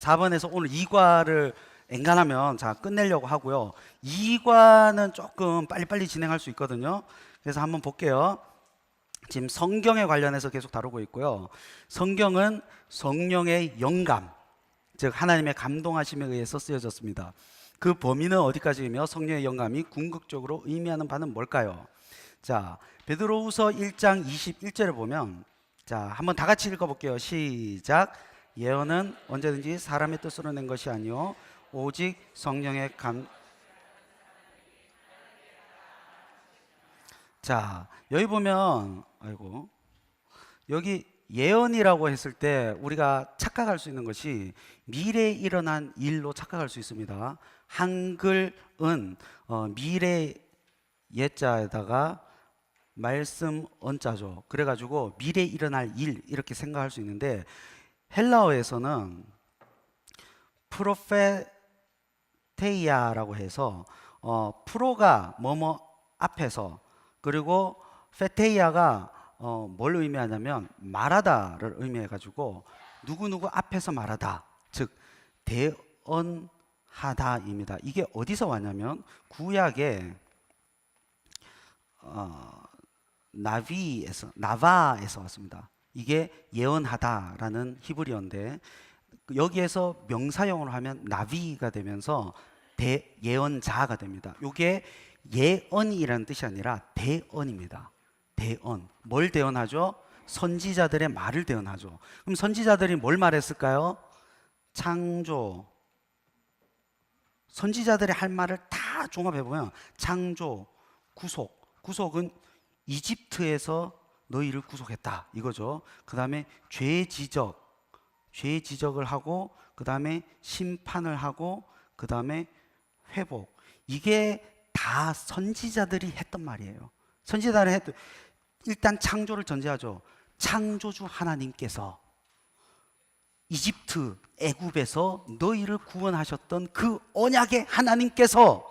4번에서 오늘 2과를 엔간하면 자 끝내려고 하고요. 2과는 조금 빨리빨리 진행할 수 있거든요. 그래서 한번 볼게요. 지금 성경에 관련해서 계속 다루고 있고요. 성경은 성령의 영감, 즉 하나님의 감동하심에 의해서 쓰여졌습니다. 그 범위는 어디까지이며 성령의 영감이 궁극적으로 의미하는 바는 뭘까요? 자, 베드로후서 1장 21절을 보면, 자, 한번 다 같이 읽어볼게요. 시작. 예언은 언제든지 사람의 뜻으로 낸 것이 아니요 오직 성령의 자, 여기 보면, 아이고, 여기 예언이라고 했을 때 우리가 착각할 수 있는 것이 미래에 일어난 일로 착각할 수 있습니다. 한글은 미래 예자에다가 말씀 언자죠. 그래가지고 미래에 일어날 일 이렇게 생각할 수 있는데, 헬라어에서는 프로페테이아라고 해서 프로가 뭐뭐 앞에서, 그리고 페테이아가 뭘 의미하냐면 말하다를 의미해가지고 누구누구 앞에서 말하다, 즉 대언하다입니다. 이게 어디서 왔냐면 구약에 나바에서 왔습니다. 이게 예언하다라는 히브리어인데 여기에서 명사형으로 하면 나비가 되면서 예언자가 됩니다. 이게 예언이라는 뜻이 아니라 대언입니다. 대언. 뭘 대언하죠? 선지자들의 말을 대언하죠. 그럼 선지자들이 뭘 말했을까요? 창조. 선지자들의 할 말을 다 종합해보면 창조, 구속. 구속은 이집트에서 너희를 구속했다 이거죠. 그 다음에 죄 지적을 하고, 그 다음에 심판을 하고, 그 다음에 회복. 이게 다 선지자들이 했던 말이에요. 선지자들이 했던, 일단 창조를 전제하죠. 창조주 하나님께서 이집트 애굽에서 너희를 구원하셨던 그 언약의 하나님께서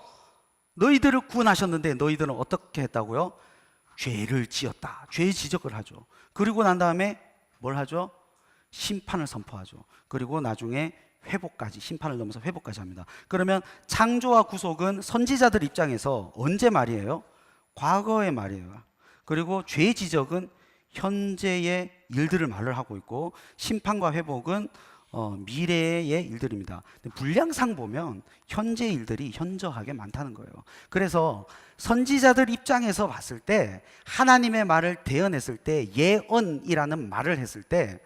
너희들을 구원하셨는데 너희들은 어떻게 했다고요? 죄를 지었다. 죄 지적을 하죠. 그리고 난 다음에 뭘 하죠? 심판을 선포하죠. 그리고 나중에 회복까지, 심판을 넘어서 회복까지 합니다. 그러면 창조와 구속은 선지자들 입장에서 언제 말이에요? 과거의 말이에요. 그리고 죄 지적은 현재의 일들을 말을 하고 있고, 심판과 회복은 미래의 일들입니다. 분량상 보면 현재 일들이 현저하게 많다는 거예요. 그래서 선지자들 입장에서 봤을 때 하나님의 말을 대언했을 때, 예언이라는 말을 했을 때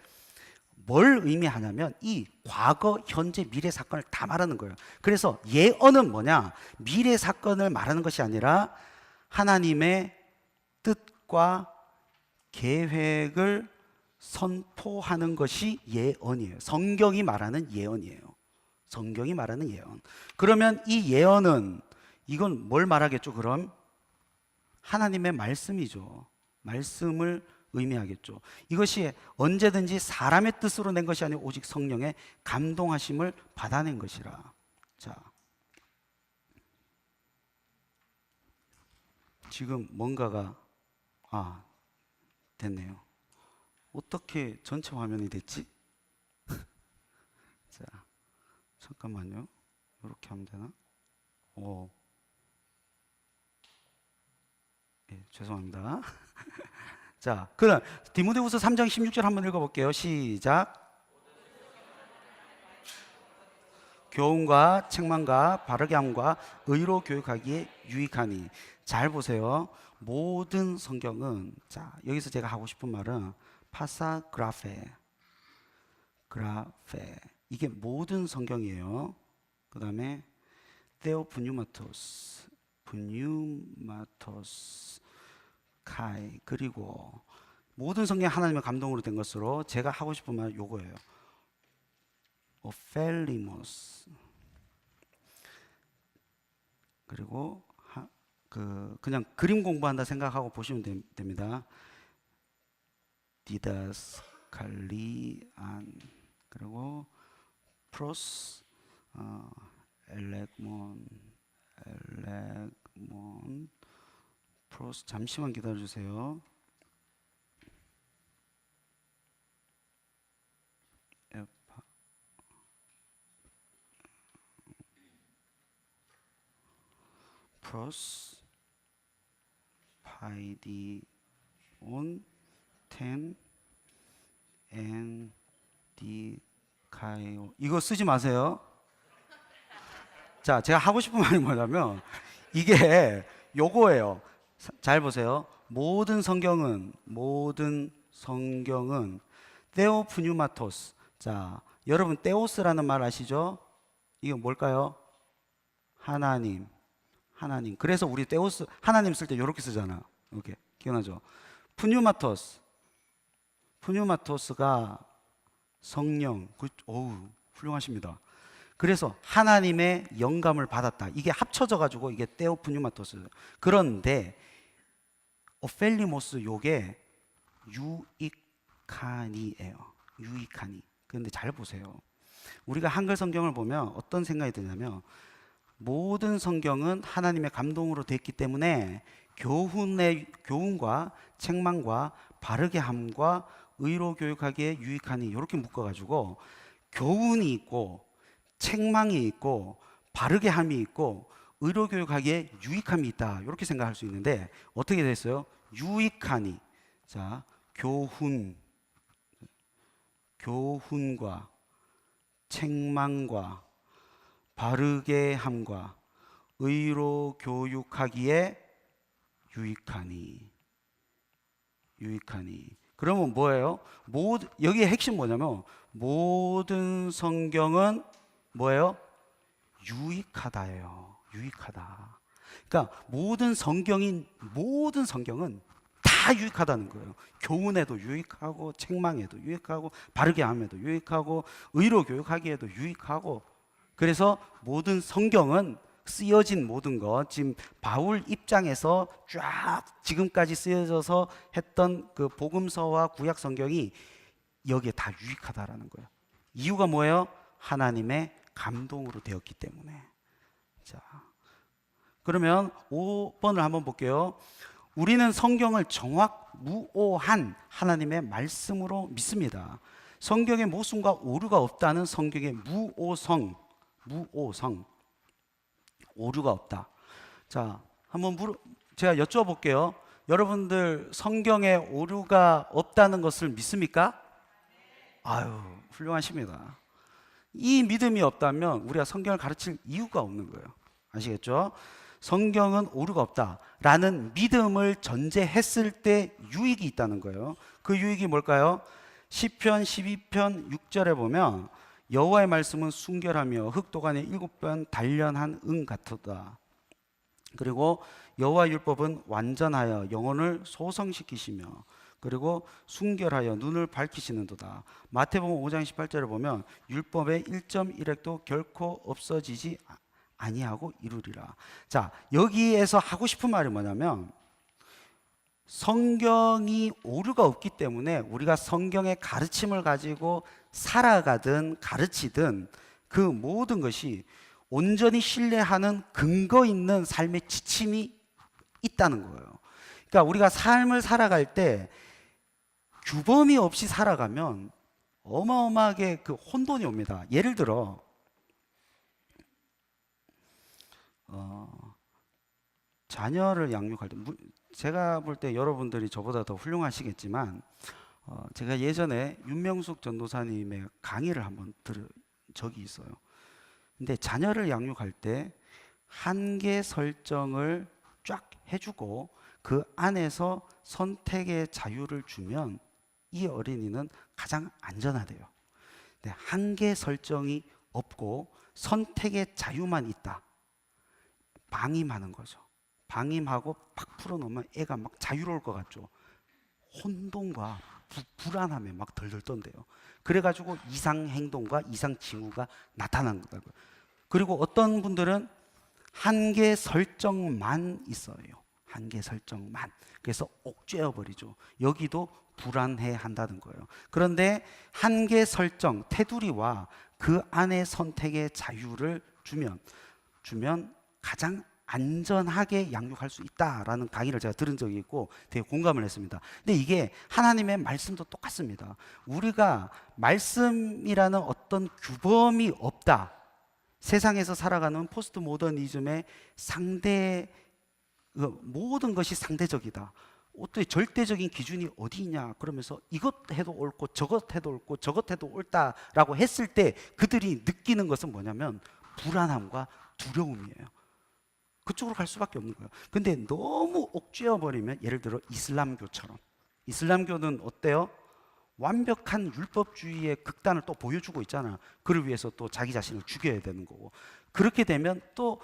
뭘 의미하냐면 이 과거, 현재, 미래 사건을 다 말하는 거예요. 그래서 예언은 뭐냐? 미래 사건을 말하는 것이 아니라 하나님의 뜻과 계획을 선포하는 것이 예언이에요. 성경이 말하는 예언이에요. 성경이 말하는 예언. 그러면 이 예언은, 이건 뭘 말하겠죠? 그럼 하나님의 말씀이죠. 말씀을 의미하겠죠. 이것이 언제든지 사람의 뜻으로 낸 것이 아니고 오직 성령의 감동하심을 받아낸 것이라. 자, 지금 뭔가가 됐네요. 어떻게 전체 화면이 됐지? 자, 잠깐만요. 이렇게 하면 되나? 죄송합니다. 자, 그럼 디모데후서 3장 16절 한번 읽어볼게요. 시작. 교훈과 책망과 바르게 함과 의로 교육하기에 유익하니. 잘 보세요. 모든 성경은, 자, 여기서 제가 하고 싶은 말은 그라페, 이게 모든 성경이에요. 그 다음에 테오프뉴마토스, 카이, 그리고 모든 성경 하나님의 감동으로 된 것으로 제가 하고 싶은 말 요거예요. 오펠리모스. 그리고 그냥 그림 공부한다 생각하고 보시면 됩니다. 디다스칼리안, 그리고 프로스, 엘렉몬, 프로스. 잠시만 기다려 주세요. prospaidon ten and 디카이오. 이거 쓰지 마세요. 자, 제가 하고 싶은 말이 뭐냐면 이게 요거예요. 잘 보세요. 모든 성경은 테오프뉴마토스. 자, 여러분 테오스라는 말 아시죠? 이게 뭘까요? 하나님. 그래서 우리 테오스 하나님 쓸 때 이렇게 쓰잖아. 이렇게 기억나죠? 푸뉴마토스가 성령. 어우, 훌륭하십니다. 그래서 하나님의 영감을 받았다. 이게 합쳐져 가지고 이게 테오프뉴마토스. 그런데 오펠리모스 요게 유이카니예요. 유이카니. 그런데 잘 보세요. 우리가 한글 성경을 보면 어떤 생각이 드냐면 모든 성경은 하나님의 감동으로 됐기 때문에 교훈과 책망과 바르게 함과 의로 교육하기에 유익하니 이렇게 묶어가지고 교훈이 있고 책망이 있고 바르게 함이 있고 의로 교육하기에 유익함이 있다 이렇게 생각할 수 있는데 어떻게 됐어요? 유익하니. 자, 교훈과 책망과 바르게 함과 의로 교육하기에 유익하니. 그러면 뭐예요? 여기에 핵심 뭐냐면 모든 성경은 뭐예요? 유익하다예요. 유익하다. 그러니까 모든 성경은 다 유익하다는 거예요. 교훈에도 유익하고 책망에도 유익하고 바르게 함에도 유익하고 의로 교육하기에도 유익하고. 그래서 모든 성경은 쓰여진 모든 것, 지금 바울 입장에서 쫙 지금까지 쓰여져서 했던 그 복음서와 구약 성경이 여기에 다 유익하다라는 거예요. 이유가 뭐예요? 하나님의 감동으로 되었기 때문에. 자, 그러면 5번을 한번 볼게요. 우리는 성경을 무오한 하나님의 말씀으로 믿습니다. 성경에 모순과 오류가 없다는 성경의 무오성, 오류가 없다. 자, 제가 여쭤볼게요. 여러분들 성경에 오류가 없다는 것을 믿습니까? 아유, 훌륭하십니다. 이 믿음이 없다면 우리가 성경을 가르칠 이유가 없는 거예요. 아시겠죠? 성경은 오류가 없다라는 믿음을 전제했을 때 유익이 있다는 거예요. 그 유익이 뭘까요? 시편 12편 6절에 보면 여호와의 말씀은 순결하며 흑도간의 7번 단련한 은 같도다. 그리고 여호와 율법은 완전하여 영혼을 소성시키시며 그리고 순결하여 눈을 밝히시는도다. 마태복음 5장 18절에 보면 율법의 1.1획도 결코 없어지지 아니하고 이루리라. 자, 여기에서 하고 싶은 말이 뭐냐면 성경이 오류가 없기 때문에 우리가 성경의 가르침을 가지고 살아가든 가르치든 그 모든 것이 온전히 신뢰하는 근거 있는 삶의 지침이 있다는 거예요. 그러니까 우리가 삶을 살아갈 때 규범이 없이 살아가면 어마어마하게 그 혼돈이 옵니다. 예를 들어 자녀를 양육할 때 제가 볼 때 여러분들이 저보다 더 훌륭하시겠지만 제가 예전에 윤명숙 전도사님의 강의를 한번 들은 적이 있어요. 근데 자녀를 양육할 때 한계 설정을 쫙 해주고 그 안에서 선택의 자유를 주면 이 어린이는 가장 안전하대요. 근데 한계 설정이 없고 선택의 자유만 있다. 방임하는 거죠. 방임하고 팍 풀어놓으면 애가 막 자유로울 것 같죠. 혼돈과 불안함에 막 덜덜 떤대요. 그래가지고 이상 행동과 이상 징후가 나타난 거고요. 그리고 어떤 분들은 한계 설정만 있어요. 한계 설정만. 그래서 옥죄어 버리죠. 여기도 불안해 한다는 거예요. 그런데 한계 설정, 테두리와 그 안에 선택의 자유를 주면 가장 안전하게 양육할 수 있다라는 강의를 제가 들은 적이 있고 되게 공감을 했습니다. 근데 이게 하나님의 말씀도 똑같습니다. 우리가 말씀이라는 어떤 규범이 없다. 세상에서 살아가는 포스트 모더니즘의 상대 모든 것이 상대적이다. 어떻게 절대적인 기준이 어디 있냐 그러면서 이것 해도 옳고 저것 해도 옳고 저것 해도 옳다라고 했을 때 그들이 느끼는 것은 뭐냐면 불안함과 두려움이에요. 그쪽으로 갈 수밖에 없는 거예요. 근데 너무 옥죄어 버리면, 예를 들어 이슬람교처럼, 이슬람교는 어때요? 완벽한 율법주의의 극단을 또 보여주고 있잖아. 그를 위해서 또 자기 자신을 죽여야 되는 거고. 그렇게 되면 또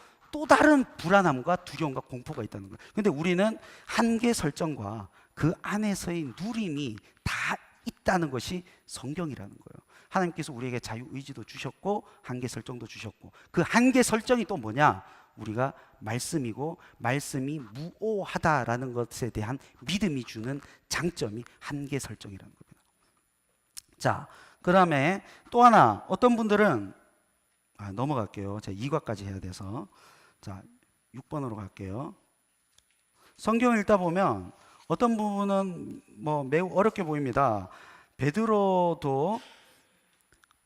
다른 불안함과 두려움과 공포가 있다는 거예요. 근데 우리는 한계 설정과 그 안에서의 누림이 다 있다는 것이 성경이라는 거예요. 하나님께서 우리에게 자유의지도 주셨고 한계 설정도 주셨고, 그 한계 설정이 또 뭐냐? 우리가 말씀이고 말씀이 무오하다라는 것에 대한 믿음이 주는 장점이 한계 설정이라는 겁니다. 자, 그 다음에 또 하나, 어떤 분들은 넘어갈게요. 제가 2과까지 해야 돼서. 자, 6번으로 갈게요. 성경을 읽다 보면 어떤 부분은 뭐 매우 어렵게 보입니다. 베드로도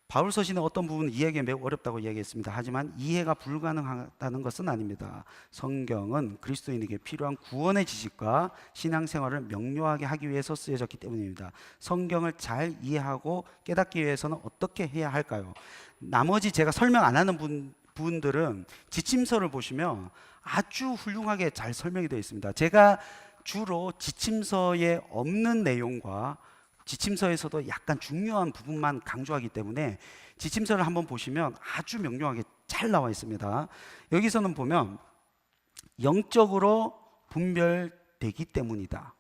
바울 서신의 어떤 부분은 이해하기 매우 어렵다고 이야기했습니다. 하지만 이해가 불가능하다는 것은 아닙니다. 성경은 그리스도인에게 필요한 구원의 지식과 신앙생활을 명료하게 하기 위해서 쓰여졌기 때문입니다. 성경을 잘 이해하고 깨닫기 위해서는 어떻게 해야 할까요? 나머지 제가 설명 안 하는 분들은 지침서를 보시면 아주 훌륭하게 잘 설명이 되어 있습니다. 제가 주로 지침서에 없는 내용과 지침서에서도 약간 중요한 부분만 강조하기 때문에 지침서를 한번 보시면 아주 명료하게 잘 나와 있습니다. 여기서는 보면 영적으로 분별되기 때문이다.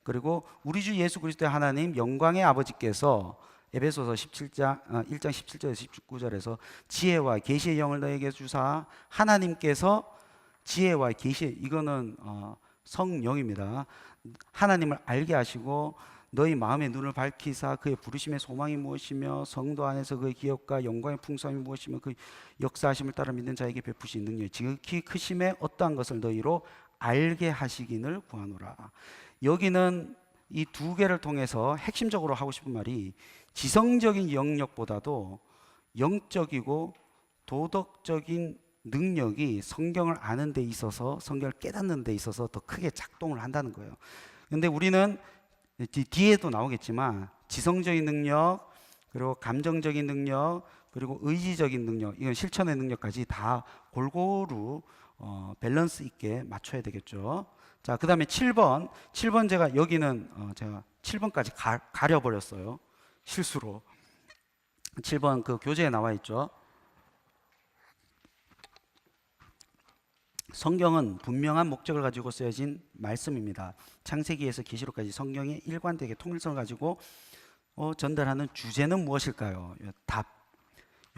그리고 우리 주 예수 그리스도의 하나님 영광의 아버지께서 에베소서 17장 1장 17절에서 19절에서 지혜와 계시의 영을 너에게 주사 하나님께서 지혜와 계시, 이거는 성령입니다. 하나님을 알게 하시고 너희 마음의 눈을 밝히사 그의 부르심의 소망이 무엇이며 성도 안에서 그의 기업과 영광의 풍성함이 무엇이며 그 역사하심을 따라 믿는 자에게 베푸신 능력이 지극히 크심에 어떠한 것을 너희로 알게 하시기를 구하노라. 여기는 이 두 개를 통해서 핵심적으로 하고 싶은 말이, 지성적인 영역보다도 영적이고 도덕적인 능력이 성경을 아는 데 있어서, 성경을 깨닫는 데 있어서 더 크게 작동을 한다는 거예요. 근데 우리는 뒤에도 나오겠지만 지성적인 능력, 그리고 감정적인 능력, 그리고 의지적인 능력, 이건 실천의 능력까지 다 골고루 밸런스 있게 맞춰야 되겠죠. 자, 그 다음에 7번 제가 여기는 제가 7번까지 가려버렸어요. 실수로. 7번 그 교재에 나와 있죠. 성경은 분명한 목적을 가지고 쓰여진 말씀입니다. 창세기에서 계시록까지 성경의 일관되게 통일성을 가지고 전달하는 주제는 무엇일까요? 답,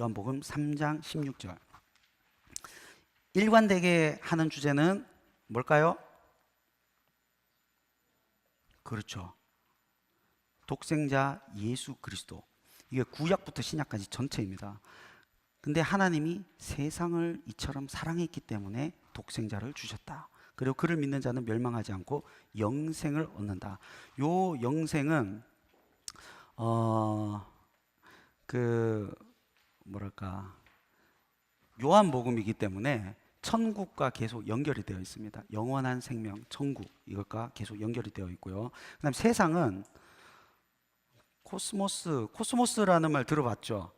요한복음 3장 16절. 일관되게 하는 주제는 뭘까요? 그렇죠. 독생자 예수 그리스도. 이게 구약부터 신약까지 전체입니다. 근데 하나님이 세상을 이처럼 사랑했기 때문에 독생자를 주셨다. 그리고 그를 믿는 자는 멸망하지 않고 영생을 얻는다. 요 영생은 요한복음이기 때문에 천국과 계속 연결이 되어 있습니다. 영원한 생명, 천국, 이것과 계속 연결이 되어 있고요. 그다음 세상은 코스모스라는 말 들어봤죠?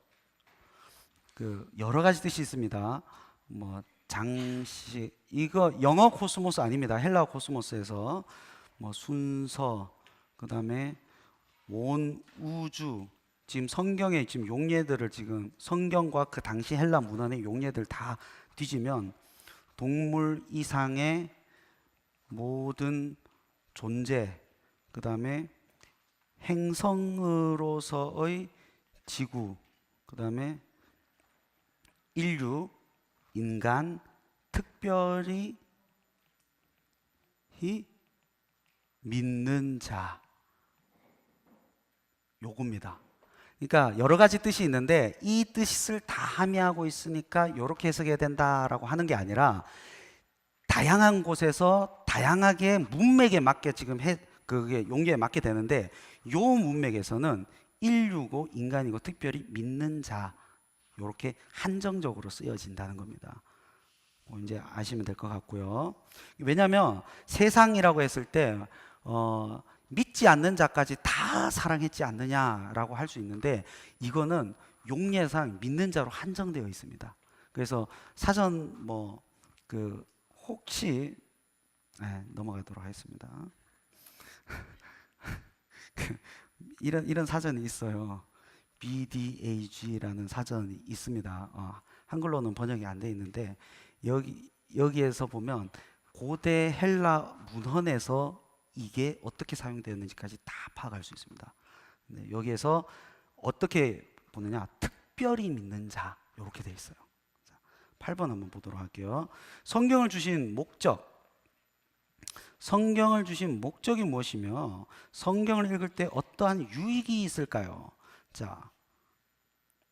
그 여러 가지 뜻이 있습니다. 뭐 장식, 이거 영어 코스모스 아닙니다. 헬라어 코스모스에서 뭐 순서, 그다음에 온 우주, 지금 성경의 지금 용례들을, 지금 성경과 그 당시 헬라 문헌의 용례들 다 뒤지면 동물 이상의 모든 존재, 그다음에 행성으로서의 지구, 그다음에 인류, 인간, 특별히 믿는 자, 요겁니다. 그러니까 여러 가지 뜻이 있는데 이 뜻을 다 함의하고 있으니까 이렇게 해석해야 된다라고 하는 게 아니라, 다양한 곳에서 다양하게 문맥에 맞게 지금 그게 용기에 맞게 되는데, 요 문맥에서는 인류고 인간이고 특별히 믿는 자, 이렇게 한정적으로 쓰여진다는 겁니다. 이제 아시면 될 것 같고요. 왜냐하면 세상이라고 했을 때 믿지 않는 자까지 다 사랑했지 않느냐라고 할 수 있는데 이거는 용례상 믿는 자로 한정되어 있습니다. 그래서 사전 혹시 넘어가도록 하겠습니다. 이런 사전이 있어요. BDAG라는 사전이 있습니다. 한글로는 번역이 안 돼 있는데 여기에서 보면 고대 헬라 문헌에서 이게 어떻게 사용되었는지까지 다 파악할 수 있습니다. 네, 여기에서 어떻게 보느냐? 특별히 믿는 자 이렇게 돼 있어요. 자, 8번 한번 보도록 할게요. 성경을 주신 목적. 성경을 주신 목적이 무엇이며 성경을 읽을 때 어떠한 유익이 있을까요? 자,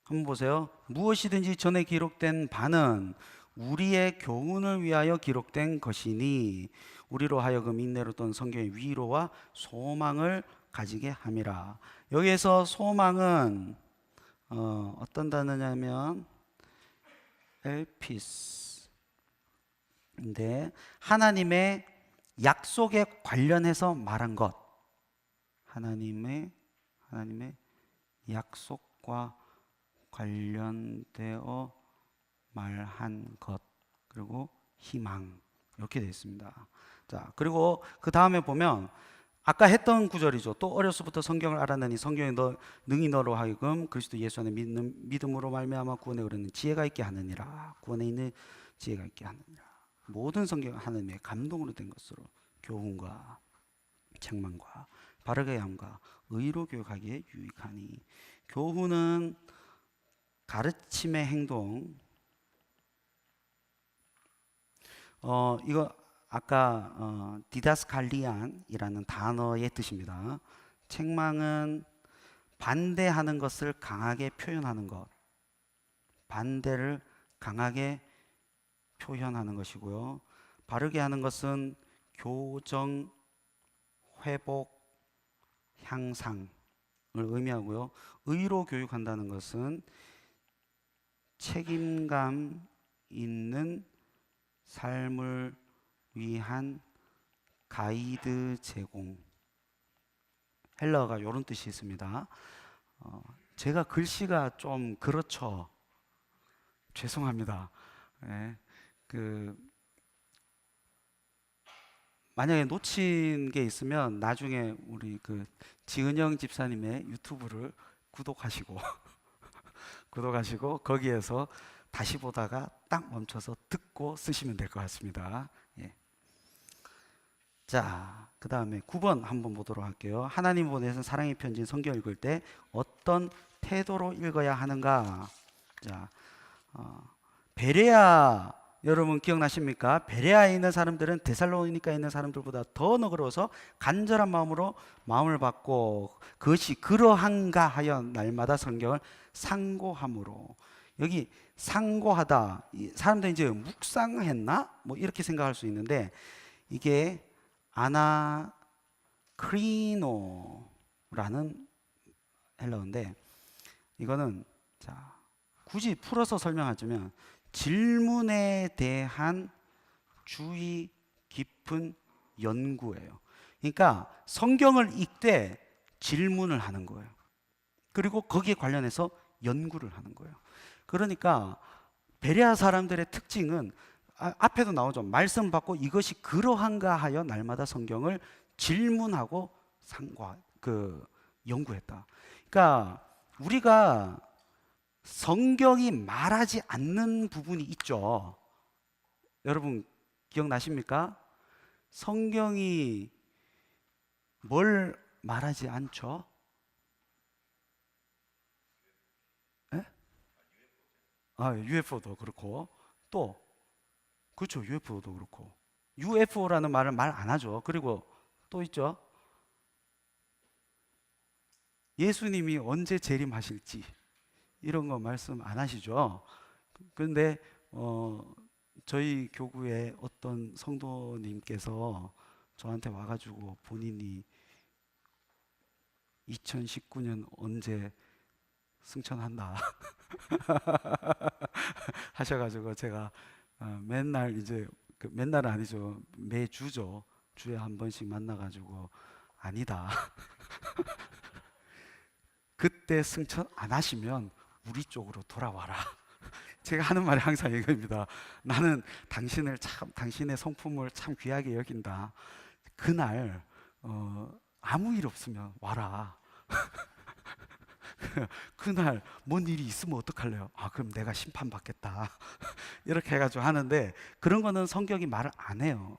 한번 보세요. 무엇이든지 전에 기록된 바는 우리의 교훈을 위하여 기록된 것이니 우리로 하여금 인내로 떤 성경의 위로와 소망을 가지게 함이라. 여기에서 소망은 어떤 단어냐면 엘피스인데 하나님의 약속에 관련해서 말한 것. 하나님의 약속과 관련되어 말한 것, 그리고 희망, 이렇게 되어 있습니다. 자, 그리고 그 다음에 보면 아까 했던 구절이죠. 또 어려서부터 성경을 알았느니 성경에 능히 너로 하여금 그리스도 예수 안에 믿음으로 말미암아 구원에 이르는 지혜가 있게 하느니라. 구원에 있는 지혜가 있게 하느니라. 모든 성경은 하나님의 감동으로 된 것으로 교훈과 책망과 바르게 함과 의로 교육하기에 유익하니. 교훈은 가르침의 행동. 이거 아까 디다스칼리안이라는 단어의 뜻입니다. 책망은 반대하는 것을 강하게 표현하는 것, 반대를 강하게 표현하는 것이고요. 바르게 하는 것은 교정, 회복, 향상을 의미하고요. 의로 교육한다는 것은 책임감 있는 삶을 위한 가이드 제공. 헬라어가 이런 뜻이 있습니다. 제가 글씨가 좀 그렇죠. 죄송합니다. 네, 만약에 놓친 게 있으면 나중에 우리 지은영 집사님의 유튜브를 구독하시고 구독하시고 거기에서 다시 보다가 딱 멈춰서 듣고 쓰시면 될 것 같습니다. 예. 자, 그 다음에 9번 한번 보도록 할게요. 하나님 보내신 사랑의 편지인 성경 읽을 때 어떤 태도로 읽어야 하는가? 자, 베레아 여러분 기억나십니까? 베레아에 있는 사람들은 데살로니가에 있는 사람들보다 더 너그러워서 간절한 마음으로 마음을 받고 그것이 그러한가 하여 날마다 성경을 상고함으로. 여기 상고하다, 사람들이 이제 묵상했나? 뭐 이렇게 생각할 수 있는데 이게 아나크리노라는 헬라어인데 이거는 자 굳이 풀어서 설명하자면 질문에 대한 주의 깊은 연구예요. 그러니까 성경을 읽되 질문을 하는 거예요. 그리고 거기에 관련해서 연구를 하는 거예요. 그러니까 베레아 사람들의 특징은 앞에도 나오죠. 말씀 받고 이것이 그러한가 하여 날마다 성경을 질문하고 연구했다. 그러니까 우리가 성경이 말하지 않는 부분이 있죠. 여러분 기억나십니까? 성경이 뭘 말하지 않죠? 에? UFO도 그렇고 또 그렇죠. UFO도 그렇고 UFO라는 말을 말 안 하죠. 그리고 또 있죠. 예수님이 언제 재림하실지 이런 거 말씀 안 하시죠. 그런데 저희 교구의 어떤 성도님께서 저한테 와가지고 본인이 2019년 언제 승천한다 하셔가지고 제가 맨날 이제 맨날은 아니죠. 매주죠. 주에 한 번씩 만나가지고 아니다. 그때 승천 안 하시면 우리 쪽으로 돌아와라. 제가 하는 말이 항상 이겁니다. 나는 당신의 성품을 참 귀하게 여긴다. 그날 아무 일 없으면 와라. 그날 뭔 일이 있으면 어떡할래요? 그럼 내가 심판받겠다. 이렇게 해가지고 하는데, 그런 거는 성경이 말을 안 해요.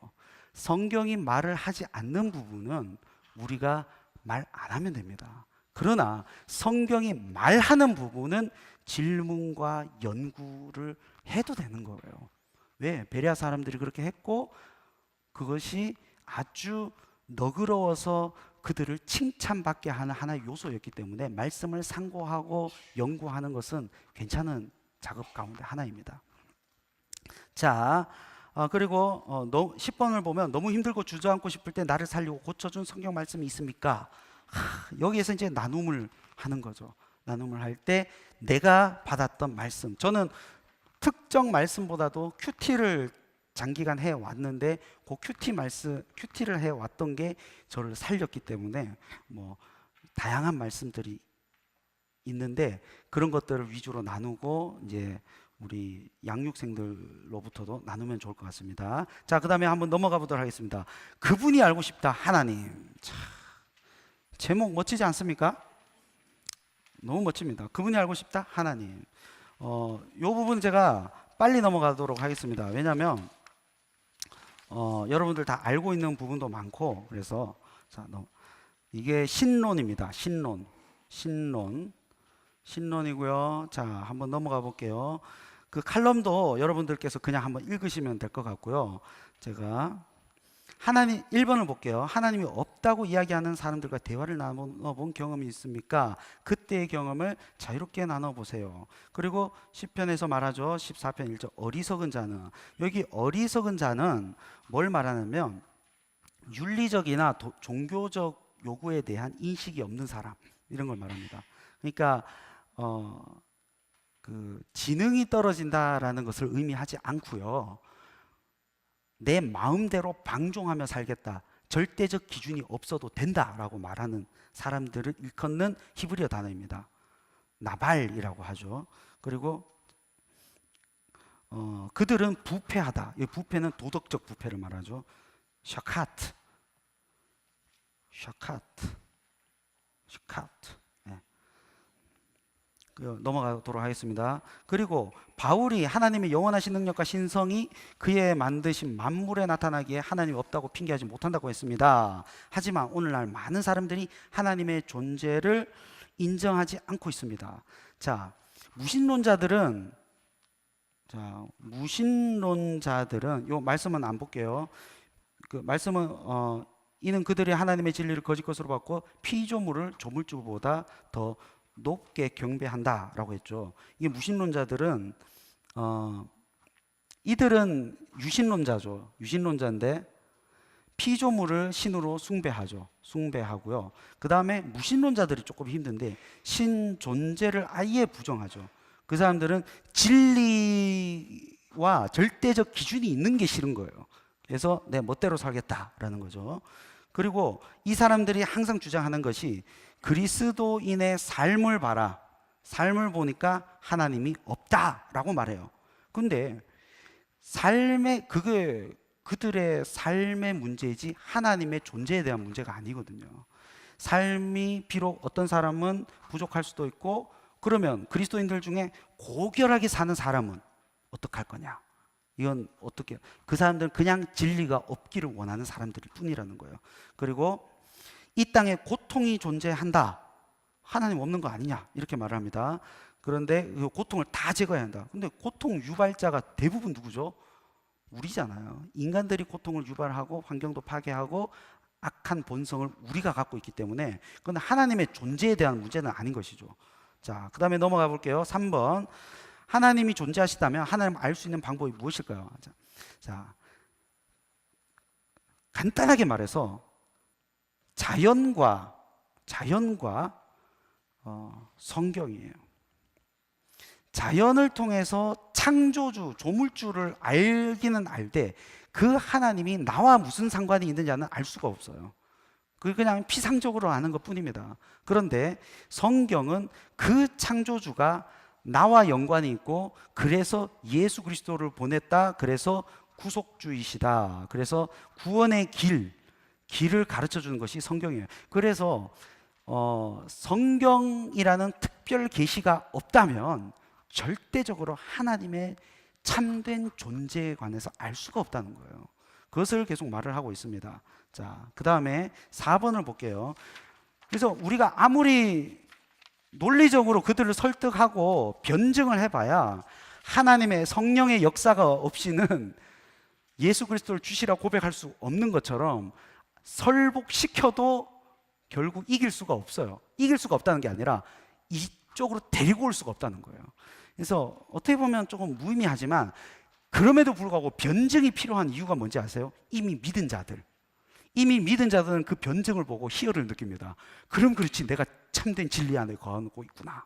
성경이 말을 하지 않는 부분은 우리가 말 안 하면 됩니다. 그러나 성경이 말하는 부분은 질문과 연구를 해도 되는 거예요. 왜? 베레아 사람들이 그렇게 했고, 그것이 아주 너그러워서 그들을 칭찬받게 하는 하나의 요소였기 때문에 말씀을 상고하고 연구하는 것은 괜찮은 작업 가운데 하나입니다. 자, 그리고 10번을 보면, 너무 힘들고 주저앉고 싶을 때 나를 살리고 고쳐준 성경 말씀이 있습니까? 여기에서 이제 나눔을 하는 거죠. 나눔을 할 때 내가 받았던 말씀, 저는 특정 말씀보다도 큐티를 장기간 해 왔는데, 그 큐티를 해 왔던 게 저를 살렸기 때문에 뭐 다양한 말씀들이 있는데, 그런 것들을 위주로 나누고 이제 우리 양육생들로부터도 나누면 좋을 것 같습니다. 자, 그 다음에 한번 넘어가 보도록 하겠습니다. 그분이 알고 싶다, 하나님. 자, 제목 멋지지 않습니까? 너무 멋집니다. 그분이 알고 싶다, 하나님. 요 부분 제가 빨리 넘어가도록 하겠습니다. 왜냐하면 여러분들 다 알고 있는 부분도 많고, 그래서 자, 이게 신론입니다. 신론이고요. 자, 한번 넘어가 볼게요. 그 칼럼도 여러분들께서 그냥 한번 읽으시면 될 것 같고요. 제가 1번을 볼게요. 하나님이 없다고 이야기하는 사람들과 대화를 나눠본 경험이 있습니까? 그때의 경험을 자유롭게 나눠보세요. 그리고 시편에서 말하죠. 14편 1절, 어리석은 자는, 여기 어리석은 자는 뭘 말하냐면 윤리적이나 종교적 요구에 대한 인식이 없는 사람, 이런 걸 말합니다. 그러니까 그 지능이 떨어진다라는 것을 의미하지 않고요. 내 마음대로 방종하며 살겠다, 절대적 기준이 없어도 된다라고 말하는 사람들을 일컫는 히브리어 단어입니다. 나발이라고 하죠. 그리고 그들은 부패하다. 이 부패는 도덕적 부패를 말하죠. 샤카트. 넘어가도록 하겠습니다. 그리고 바울이 하나님의 영원하신 능력과 신성이 그의 만드신 만물에 나타나기에 하나님이 없다고 핑계하지 못한다고 했습니다. 하지만 오늘날 많은 사람들이 하나님의 존재를 인정하지 않고 있습니다. 자, 무신론자들은 요 말씀은 안 볼게요. 그 말씀은 이는 그들이 하나님의 진리를 거짓 것으로 받고 피조물을 조물주보다 더 높게 경배한다라고 했죠. 이게 무신론자들은 이들은 유신론자인데 피조물을 신으로 숭배하고요. 그 다음에 무신론자들이 조금 힘든데 신 존재를 아예 부정하죠. 그 사람들은 진리와 절대적 기준이 있는 게 싫은 거예요. 그래서 내 멋대로 살겠다라는 거죠. 그리고 이 사람들이 항상 주장하는 것이 그리스도인의 삶을 봐라. 삶을 보니까 하나님이 없다라고 말해요. 근데 그들의 삶의 문제이지 하나님의 존재에 대한 문제가 아니거든요. 삶이 비록 어떤 사람은 부족할 수도 있고, 그러면 그리스도인들 중에 고결하게 사는 사람은 어떡할 거냐? 이건 어떻게, 그 사람들은 그냥 진리가 없기를 원하는 사람들일 뿐이라는 거예요. 그리고 이 땅에 고통이 존재한다, 하나님 없는 거 아니냐, 이렇게 말을 합니다. 그런데 그 고통을 다 제거해야 한다. 근데 고통 유발자가 대부분 누구죠? 우리잖아요. 인간들이 고통을 유발하고 환경도 파괴하고 악한 본성을 우리가 갖고 있기 때문에, 그건 하나님의 존재에 대한 문제는 아닌 것이죠. 자, 그 다음에 넘어가 볼게요. 3번. 하나님이 존재하시다면 하나님 알 수 있는 방법이 무엇일까요? 자, 간단하게 말해서 자연과 성경이에요. 자연을 통해서 창조주, 조물주를 알기는 알되 그 하나님이 나와 무슨 상관이 있느냐는 알 수가 없어요. 그냥 피상적으로 아는 것 뿐입니다. 그런데 성경은 그 창조주가 나와 연관이 있고 그래서 예수 그리스도를 보냈다. 그래서 구속주이시다. 그래서 구원의 길을 가르쳐 주는 것이 성경이에요. 그래서 성경이라는 특별 계시가 없다면 절대적으로 하나님의 참된 존재에 관해서 알 수가 없다는 거예요. 그것을 계속 말을 하고 있습니다. 자, 그 다음에 4번을 볼게요. 그래서 우리가 아무리 논리적으로 그들을 설득하고 변증을 해봐야 하나님의 성령의 역사가 없이는 예수 그리스도를 주시라 고백할 수 없는 것처럼 설복시켜도 결국 이길 수가 없어요. 이길 수가 없다는 게 아니라 이쪽으로 데리고 올 수가 없다는 거예요. 그래서 어떻게 보면 조금 무의미하지만 그럼에도 불구하고 변증이 필요한 이유가 뭔지 아세요? 이미 믿은 자들은 그 변증을 보고 희열을 느낍니다. 그럼 그렇지, 내가 참된 진리 안에 거하고 있구나.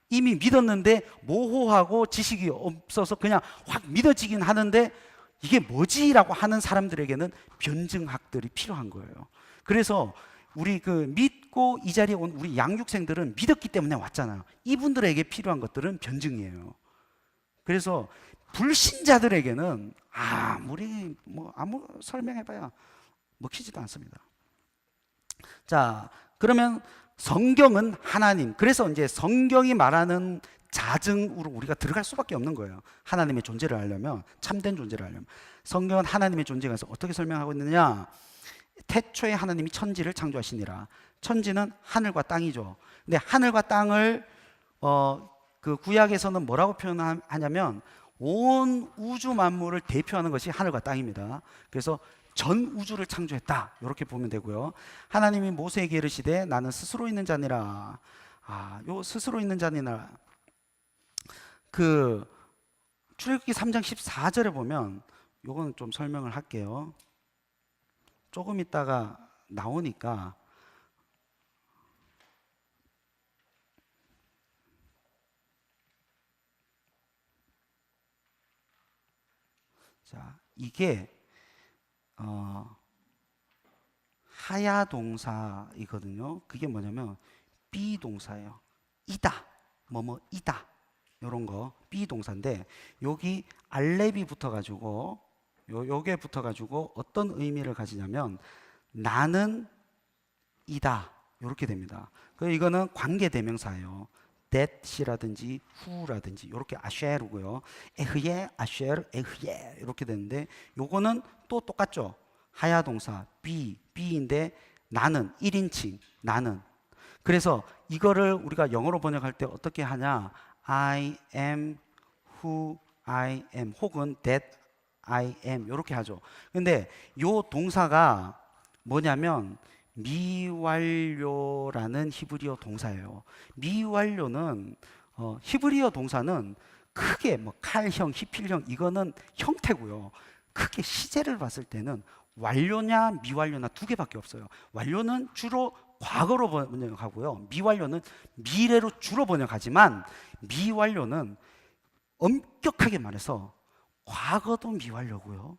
이미 믿었는데 모호하고 지식이 없어서 그냥 확 믿어지긴 하는데 이게 뭐지라고 하는 사람들에게는 변증학들이 필요한 거예요. 그래서 우리 그 믿고 이 자리에 온 우리 양육생들은 믿었기 때문에 왔잖아요. 이분들에게 필요한 것들은 변증이에요. 그래서 불신자들에게는 아무리 아무 설명해봐야 먹히지도 않습니다. 자, 그러면 성경은 하나님, 그래서 이제 성경이 말하는 자증으로 우리가 들어갈 수밖에 없는 거예요. 하나님의 존재를 알려면, 참된 존재를 알려면. 성경은 하나님의 존재에 관해서 어떻게 설명하고 있느냐? 태초에 하나님이 천지를 창조하시니라. 천지는 하늘과 땅이죠. 근데 하늘과 땅을 그 구약에서는 뭐라고 표현하냐면 온 우주 만물을 대표하는 것이 하늘과 땅입니다. 그래서 전 우주를 창조했다, 이렇게 보면 되고요. 하나님이 모세에게 이르시되 나는 스스로 있는 자니라. 요 스스로 있는 자니라, 그 출애굽기 3장 14절에 보면 요거는 좀 설명을 할게요. 조금 있다가 나오니까. 자, 이게 하야 동사이거든요. 그게 뭐냐면 비동사예요. 이다, 뭐뭐이다, 이런 거 비동사인데 여기 알렙이 붙어가지고 요게 붙어가지고 어떤 의미를 가지냐면 나는 이다, 이렇게 됩니다. 이거는 관계 대명사예요. that이라든지 who라든지 이렇게 아쉐르고요. 에흐예, 아쉐르, 에흐예 이렇게 되는데 요거는 또 똑같죠. 하야 동사 be인데 나는 1인칭 나는. 그래서 이거를 우리가 영어로 번역할 때 어떻게 하냐? I am who I am 혹은 that I am 이렇게 하죠. 근데 요 동사가 뭐냐면 미완료라는 히브리어 동사예요. 미완료는 히브리어 동사는 크게 칼형, 히필형 이거는 형태고요. 크게 시제를 봤을 때는 완료냐 미완료나 두 개밖에 없어요. 완료는 주로 과거로 번역하고요. 미완료는 미래로 주로 번역하지만 미완료는 엄격하게 말해서 과거도 미완료고요.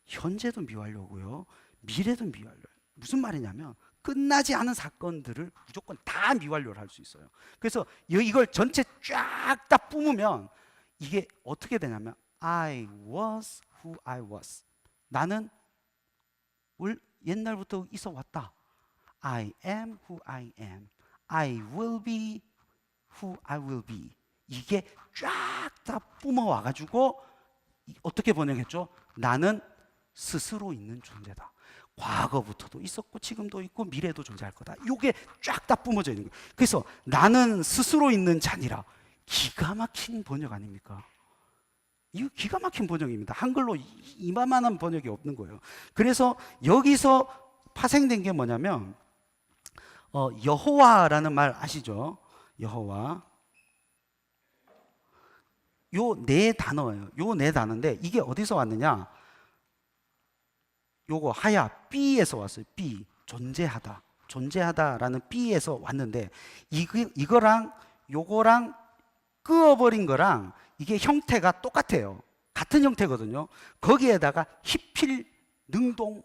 현재도 미완료고요. 미래도 미완료예요. 무슨 말이냐면 끝나지 않은 사건들을 무조건 다 미완료를 할 수 있어요. 그래서 이걸 전체 쫙 다 뿜으면 이게 어떻게 되냐면 I was who I was. 나는 옛날부터 있어 왔다. I am who I am. I will be who I will be. 이게 쫙 다 뿜어와 가지고 어떻게 번역했죠? 나는 스스로 있는 존재다. 과거부터도 있었고 지금도 있고 미래도 존재할 거다. 이게 쫙 다 뿜어져 있는 거예요. 그래서 나는 스스로 있는 자니라. 기가 막힌 번역 아닙니까? 이거 기가 막힌 번역입니다. 한글로 이만한 번역이 없는 거예요. 그래서 여기서 파생된 게 뭐냐면 여호와라는 말 아시죠? 여호와. 요 네 단어예요. 요 네 단어인데 이게 어디서 왔느냐? 요거 하야 B에서 왔어요. B, 존재하다라는 B에서 왔는데 이거랑 요거랑 끄어버린 거랑 이게 형태가 똑같아요. 같은 형태거든요. 거기에다가 희필 능동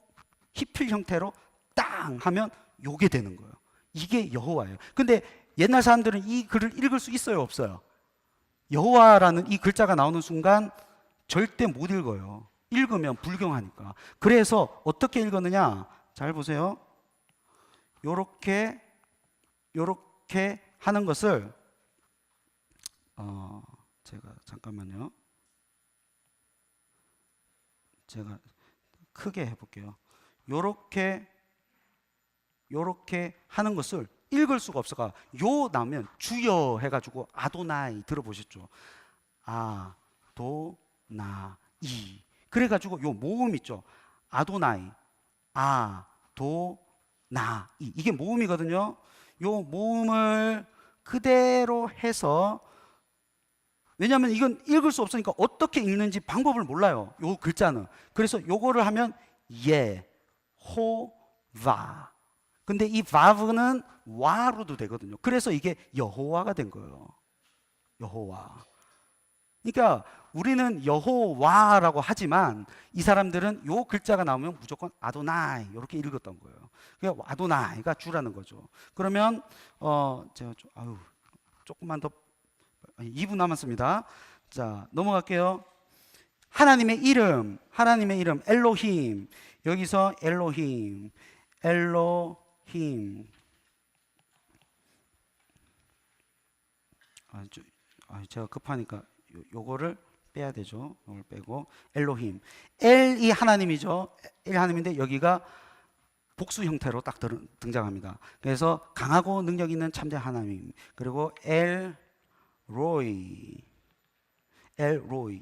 희필 형태로 땅 하면 요게 되는 거예요. 이게 여호와예요. 근데 옛날 사람들은 이 글을 읽을 수 있어요, 없어요? 여호와라는 이 글자가 나오는 순간 절대 못 읽어요. 읽으면 불경하니까. 그래서 어떻게 읽었느냐? 잘 보세요. 요렇게 하는 것을 제가 잠깐만요. 제가 크게 해볼게요. 요렇게 하는 것을 읽을 수가 없어가 요 나오면 주여 해가지고 아도나이 들어보셨죠? 아도나이 그래가지고 요 모음 있죠? 아도나이 아도나이 이게 모음이거든요. 요 모음을 그대로 해서 왜냐하면 이건 읽을 수 없으니까 어떻게 읽는지 방법을 몰라요. 요 글자는. 그래서 요거를 하면 예호와. 근데 이 바브는 와로도 되거든요. 그래서 이게 여호와가 된 거예요. 여호와. 그러니까 우리는 여호와라고 하지만 이 사람들은 요 글자가 나오면 무조건 아도나이 이렇게 읽었던 거예요. 그러니까 아도나이가 주라는 거죠. 그러면 제가 조금만 더 2분 남았습니다. 자, 넘어갈게요. 하나님의 이름 엘로힘. 여기서 엘로힘. 제가 급하니까 요거를 빼야 되죠. 요걸 빼고 엘로힘. 엘이 하나님이죠. 엘 하나님인데 여기가 복수 형태로 딱 등장합니다. 그래서 강하고 능력 있는 참된 하나님. 그리고 엘로이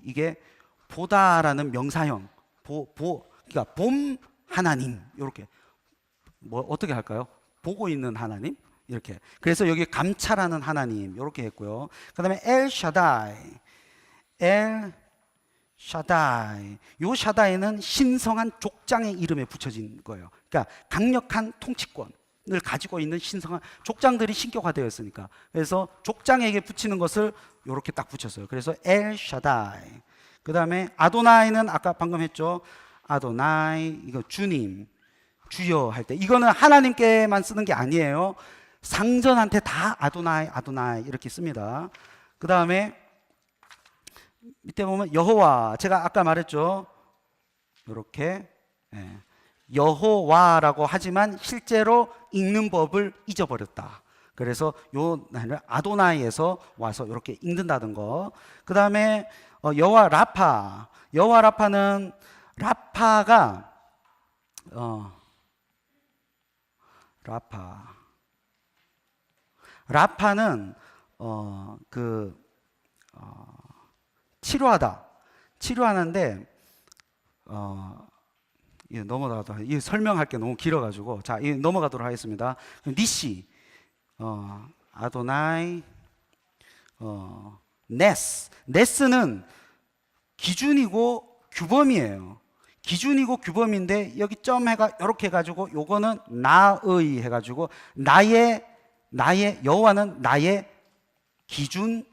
이게 보다라는 명사형. 그러니까 봄 하나님 이렇게 어떻게 할까요? 보고 있는 하나님 이렇게. 그래서 여기 감찰하는 하나님 이렇게 했고요. 그다음에 엘 샤다이. 요 샤다이는 신성한 족장의 이름에 붙여진 거예요. 그러니까 강력한 통치권을 가지고 있는 신성한 족장들이 신격화되어 있으니까. 그래서 족장에게 붙이는 것을 이렇게 딱 붙였어요. 그래서 엘 샤다이. 그다음에 아도나이는 아까 방금 했죠. 아도나이 이거 주님, 주여 할 때 이거는 하나님께만 쓰는 게 아니에요. 상전한테 다 아도나이 이렇게 씁니다. 그다음에 밑에 보면 여호와. 제가 아까 말했죠. 이렇게 여호와라고 하지만 실제로 읽는 법을 잊어버렸다. 그래서 요 아도나이에서 와서 이렇게 읽는다는 거. 그다음에 여호와 라파. 여호와 라파는 라파가 라파는 치료하는데 이 설명할 게 너무 길어가지고 자, 이 넘어가도록 하겠습니다. 니시, 아도나이, 네스는 기준이고 규범이에요. 기준이고 규범인데 여기 점 해가 이렇게 해가지고 요거는 나의 해가지고 나의 여호와는 나의 기준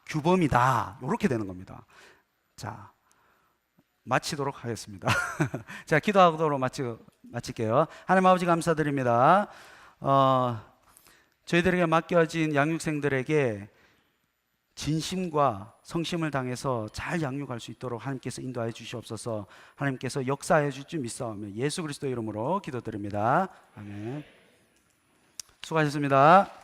규범이다. 이렇게 되는 겁니다. 자, 마치도록 하겠습니다. 자, 기도하도록 마칠게요. 하나님 아버지 감사드립니다. 저희들에게 맡겨진 양육생들에게 진심과 성심을 당해서 잘 양육할 수 있도록 하나님께서 인도하여 주시옵소서. 하나님께서 역사해 주실 줄 믿사오며 예수 그리스도 이름으로 기도드립니다. 아멘. 수고하셨습니다.